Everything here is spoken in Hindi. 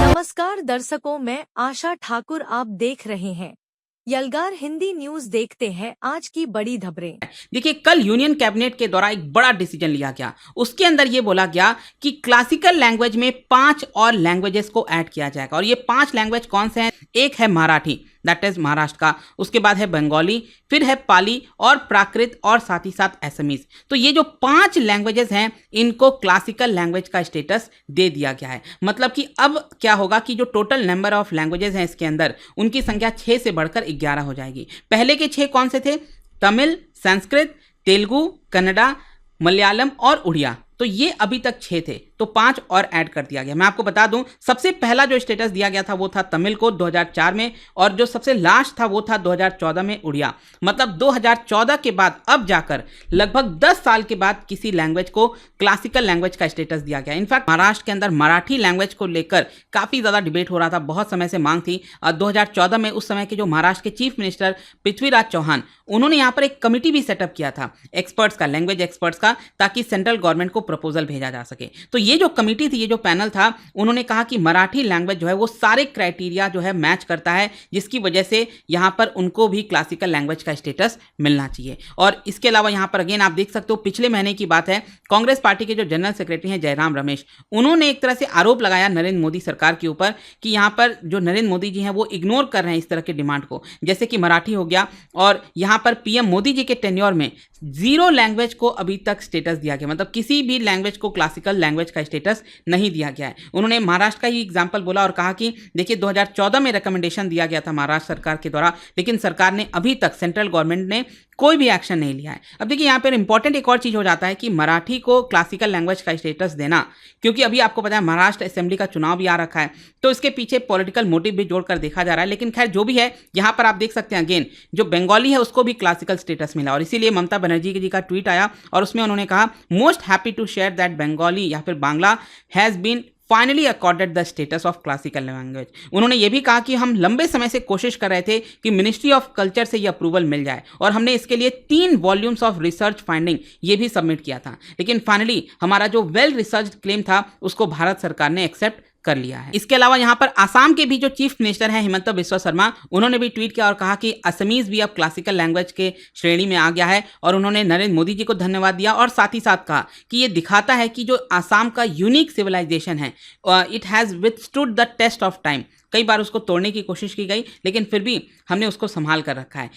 नमस्कार दर्शकों, मैं आशा ठाकुर। आप देख रहे हैं यलगार हिंदी न्यूज। देखते हैं आज की बड़ी खबरें। देखिए, कल यूनियन कैबिनेट के द्वारा एक बड़ा डिसीजन लिया गया। उसके अंदर ये बोला गया कि क्लासिकल लैंग्वेज में 5 और लैंग्वेजेस को ऐड किया जाएगा। और ये 5 लैंग्वेज कौन से हैं? एक है मराठी, दैट इज महाराष्ट्र का, उसके बाद है बंगाली, फिर है पाली और प्राकृत और साथ ही साथ असमीज। तो ये जो 5 लैंग्वेजेस हैं, इनको क्लासिकल लैंग्वेज का स्टेटस दे दिया गया है। मतलब कि अब क्या होगा कि जो टोटल नंबर ऑफ लैंग्वेजेस हैं इसके अंदर, उनकी संख्या 6 से बढ़कर 11 हो जाएगी। पहले के 6 कौन से थे? तमिल, संस्कृत, तेलुगु, कन्नड़ा, मलयालम और उड़िया। तो ये अभी तक 6 थे, तो 5 और ऐड कर दिया गया। मैं आपको बता दूं, सबसे पहला जो स्टेटस दिया गया था वो था तमिल को 2004 में, और जो सबसे लास्ट था वो था 2014 में उड़िया। मतलब 2014 के बाद अब जाकर लगभग 10 साल के बाद किसी लैंग्वेज को क्लासिकल लैंग्वेज का स्टेटस दिया गया। इनफैक्ट महाराष्ट्र के अंदर मराठी लैंग्वेज को लेकर काफी ज्यादा डिबेट हो रहा था, बहुत समय से मांग थी। 2014 में उस समय के जो महाराष्ट्र के चीफ मिनिस्टर पृथ्वीराज चौहान, उन्होंने यहाँ पर एक कमिटी भी सेटअप किया था एक्सपर्ट्स का, लैंग्वेज एक्सपर्ट्स का, ताकि सेंट्रल गवर्नमेंट को प्रपोजल भेजा जा सके। तो ये जो कमिटी थी, ये जो पैनल था, उन्होंने कहा कि मराठी लैंग्वेज जो है वो सारे क्राइटेरिया जो है मैच करता है, जिसकी वजह से यहां पर उनको भी क्लासिकल लैंग्वेज का स्टेटस मिलना चाहिए। और इसके अलावा यहां पर अगेन आप देख सकते हो, पिछले महीने की बात है, कांग्रेस पार्टी के जो जनरल सेक्रेटरी हैं जयराम रमेश, उन्होंने एक तरह से आरोप लगाया नरेंद्र मोदी सरकार के ऊपर कि यहां पर जो नरेंद्र मोदी जी हैं वो इग्नोर कर रहे हैं इस तरह के डिमांड को, जैसे कि मराठी हो गया। और यहां पर पीएम मोदी जी के टेन्योर में 0 लैंग्वेज को अभी तक स्टेटस दिया गया, मतलब किसी भी लैंग्वेज को क्लासिकल लैंग्वेज का स्टेटस नहीं दिया गया है। उन्होंने महाराष्ट्र का ही एग्जांपल बोला और कहा कि देखिए 2014 में रिकमेंडेशन दिया गया था महाराष्ट्र सरकार के द्वारा, लेकिन सरकार ने अभी तक, सेंट्रल गवर्नमेंट ने कोई भी एक्शन नहीं लिया है। अब देखिए यहाँ पर इंपॉर्टेंट एक और चीज हो जाता है कि मराठी को क्लासिकल लैंग्वेज का स्टेटस देना, क्योंकि अभी आपको पता है महाराष्ट्र असेंबली का चुनाव भी आ रखा है, तो इसके पीछे पॉलिटिकल मोटिव भी जोड़कर देखा जा रहा है। लेकिन खैर जो भी है, यहाँ पर आप देख सकते हैं अगेन जो बंगाली है उसको भी क्लासिकल स्टेटस मिला, और इसीलिए ममता बनर्जी जी का ट्वीट आया और उसमें उन्होंने कहा, most happy to share that Bengali या फिर Bangla has been finally accorded the status of classical language. उन्होंने ये भी कहा कि हम लंबे समय से कोशिश कर रहे थे कि मिनिस्ट्री ऑफ कल्चर से ये अप्रूवल मिल जाए, और हमने इसके लिए 3 वॉल्यूम्स ऑफ रिसर्च फाइंडिंग ये भी सबमिट किया था, लेकिन फाइनली हमारा जो वेल रिसर्च क्लेम था उसको भारत सरकार ने एक्सेप्ट कर लिया है। इसके अलावा यहाँ पर आसाम के भी जो चीफ मिनिस्टर हैं हिमंता बिस्वा शर्मा, उन्होंने भी ट्वीट किया और कहा कि असमीज भी अब क्लासिकल लैंग्वेज के श्रेणी में आ गया है, और उन्होंने नरेंद्र मोदी जी को धन्यवाद दिया और साथ ही साथ कहा कि ये दिखाता है कि जो आसाम का यूनिक सिविलाइजेशन है, it has withstood the test of time. कई बार उसको तोड़ने की कोशिश की गई, लेकिन फिर भी हमने उसको संभाल कर रखा है।